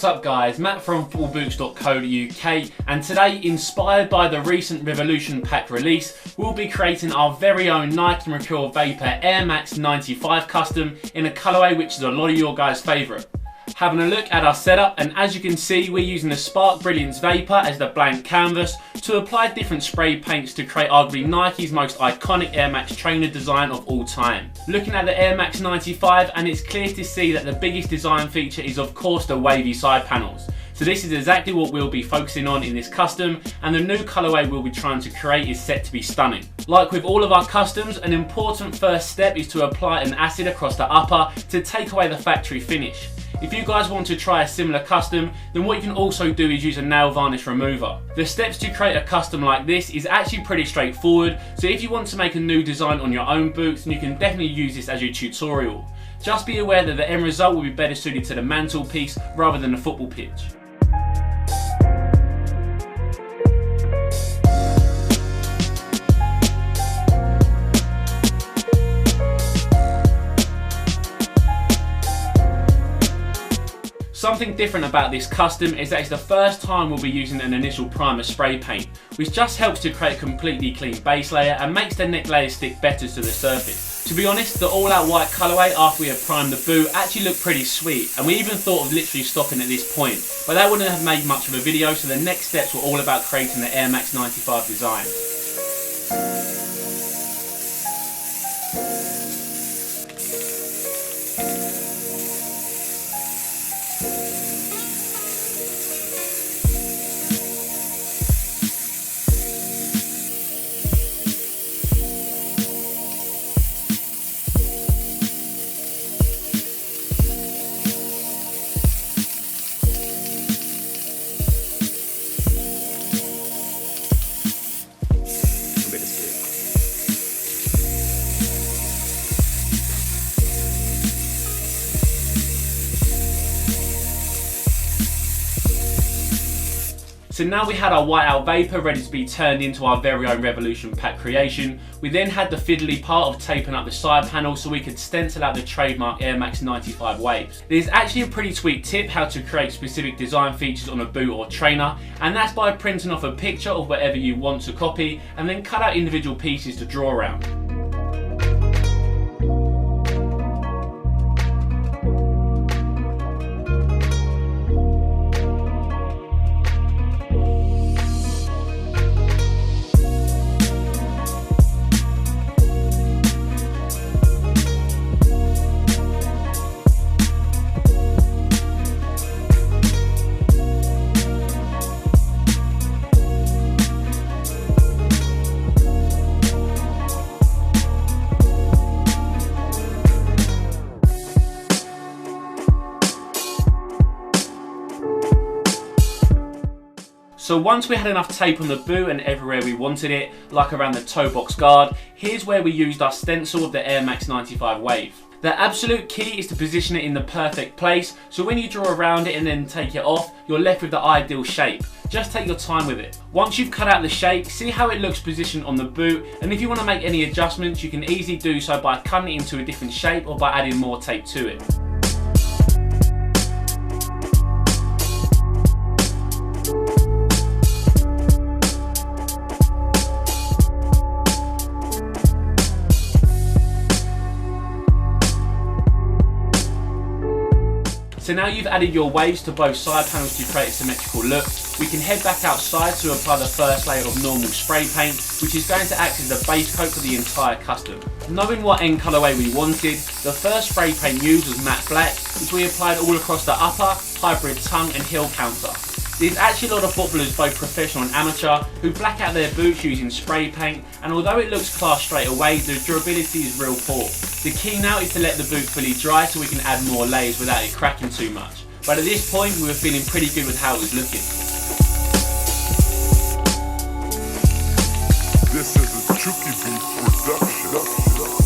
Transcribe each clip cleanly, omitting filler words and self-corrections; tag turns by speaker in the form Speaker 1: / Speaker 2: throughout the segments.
Speaker 1: What's up guys, Matt from footballboots.co.uk, and today, inspired by the recent Revolution Pack release, we'll be creating our very own Nike Mercurial Vapor Air Max 95 custom in a colourway which is a lot of your guys' favourite. Having a look at our setup, and as you can see, we're using the Spark Brilliance Vapor as the blank canvas to apply different spray paints to create arguably Nike's most iconic Air Max trainer design of all time. Looking at the Air Max 95, and it's clear to see that the biggest design feature is of course the wavy side panels. So this is exactly what we'll be focusing on in this custom, and the new colourway we'll be trying to create is set to be stunning. Like with all of our customs, an important first step is to apply an acid across the upper to take away the factory finish. If you guys want to try a similar custom, then what you can also do is use a nail varnish remover. The steps to create a custom like this is actually pretty straightforward, so if you want to make a new design on your own boots, then you can definitely use this as your tutorial. Just be aware that the end result will be better suited to the mantelpiece rather than the football pitch. Something different about this custom is that it's the first time we'll be using an initial primer spray paint, which just helps to create a completely clean base layer and makes the neck layer stick better to the surface. To be honest, the all-out white colourway after we have primed the boot actually looked pretty sweet, and we even thought of literally stopping at this point, but that wouldn't have made much of a video, so the next steps were all about creating the Air Max 95 design. So now we had our whiteout vapor ready to be turned into our very own Revolution Pack creation. We then had the fiddly part of taping up the side panel so we could stencil out the trademark Air Max 95 waves. There's actually a pretty sweet tip how to create specific design features on a boot or trainer, and that's by printing off a picture of whatever you want to copy and then cut out individual pieces to draw around. So once we had enough tape on the boot and everywhere we wanted it, like around the toe box guard, here's where we used our stencil of the Air Max 95 wave. The absolute key is to position it in the perfect place, so when you draw around it and then take it off, you're left with the ideal shape. Just take your time with it. Once you've cut out the shape, see how it looks positioned on the boot, and if you want to make any adjustments, you can easily do so by cutting it into a different shape or by adding more tape to it. So now you've added your waves to both side panels to create a symmetrical look, we can head back outside to apply the first layer of normal spray paint, which is going to act as the base coat for the entire custom. Knowing what end colourway we wanted, the first spray paint used was matte black, which we applied all across the upper, hybrid tongue and heel counter. There's actually a lot of footballers, both professional and amateur, who black out their boots using spray paint, and although it looks class straight away, the durability is real poor. The key now is to let the boot fully dry so we can add more layers without it cracking too much. But at this point we were feeling pretty good with how it was looking.
Speaker 2: This is a Chucky Beat production.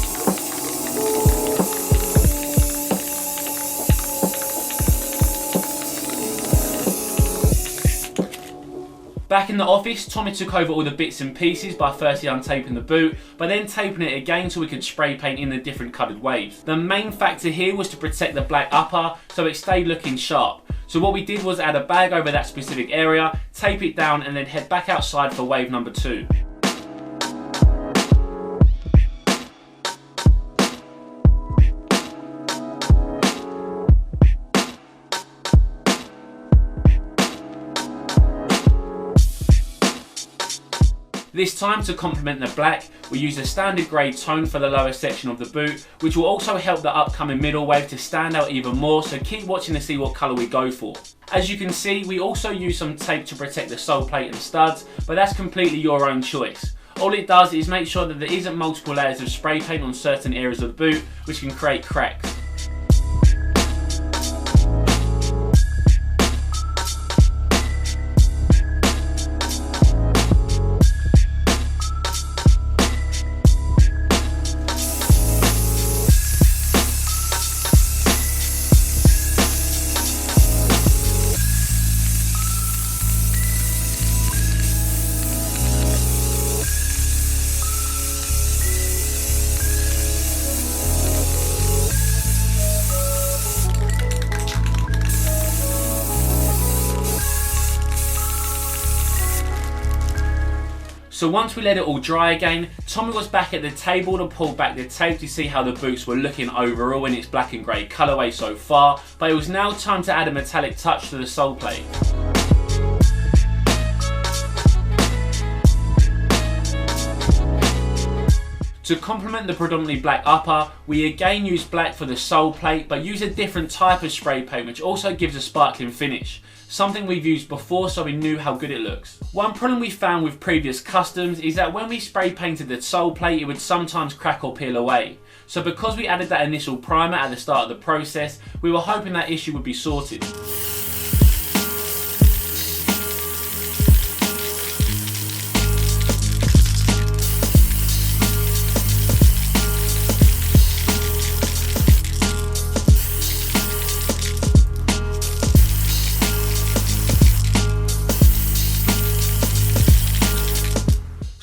Speaker 1: Back in the office, Tommy took over all the bits and pieces by firstly untaping the boot, but then taping it again so we could spray paint in the different coloured waves. The main factor here was to protect the black upper so it stayed looking sharp. So what we did was add a bag over that specific area, tape it down and then head back outside for wave number 2. This time, to complement the black, we use a standard grey tone for the lower section of the boot, which will also help the upcoming middle wave to stand out even more, so keep watching to see what colour we go for. As you can see, we also use some tape to protect the sole plate and studs, but that's completely your own choice. All it does is make sure that there isn't multiple layers of spray paint on certain areas of the boot, which can create cracks. So once we let it all dry again, Tommy was back at the table to pull back the tape to see how the boots were looking overall in its black and grey colourway so far, but it was now time to add a metallic touch to the sole plate. To complement the predominantly black upper, we again use black for the sole plate, but use a different type of spray paint which also gives a sparkling finish. Something we've used before, so we knew how good it looks. One problem we found with previous customs is that when we spray painted the sole plate, it would sometimes crack or peel away. So because we added that initial primer at the start of the process, we were hoping that issue would be sorted.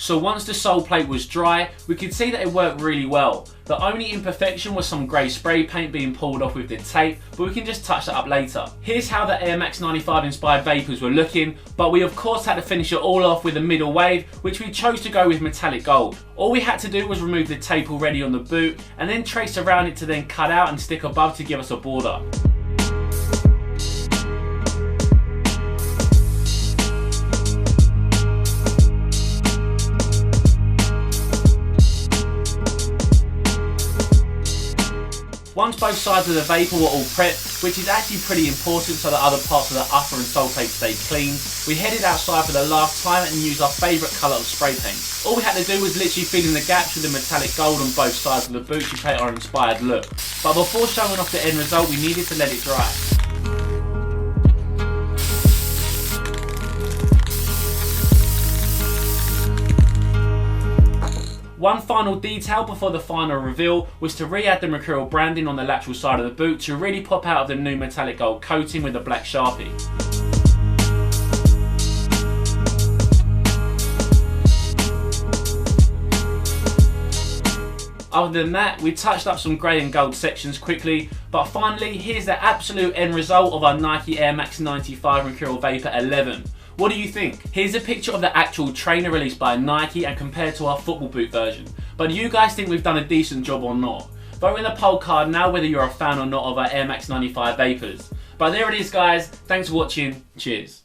Speaker 1: So once the sole plate was dry, we could see that it worked really well. The only imperfection was some grey spray paint being pulled off with the tape, but we can just touch that up later. Here's how the Air Max 95 inspired Vapors were looking, but we of course had to finish it all off with a middle wave, which we chose to go with metallic gold. All we had to do was remove the tape already on the boot, and then trace around it to then cut out and stick above to give us a border. Once both sides of the Vapor were all prepped, which is actually pretty important so that other parts of the upper and sole plate stay clean, we headed outside for the last time and used our favourite colour of spray paint. All we had to do was literally fill in the gaps with the metallic gold on both sides of the boot to create our inspired look. But before showing off the end result, we needed to let it dry. One final detail before the final reveal was to re-add the Mercurial branding on the lateral side of the boot to really pop out of the new metallic gold coating with the black Sharpie. Other than that, we touched up some grey and gold sections quickly, but finally here's the absolute end result of our Nike Air Max 95 Mercurial Vapor 11. What do you think? Here's a picture of the actual trainer released by Nike and compared to our football boot version. But do you guys think we've done a decent job or not? Vote in the poll card now whether you're a fan or not of our Air Max 95 Vapors. But there it is guys, thanks for watching, cheers.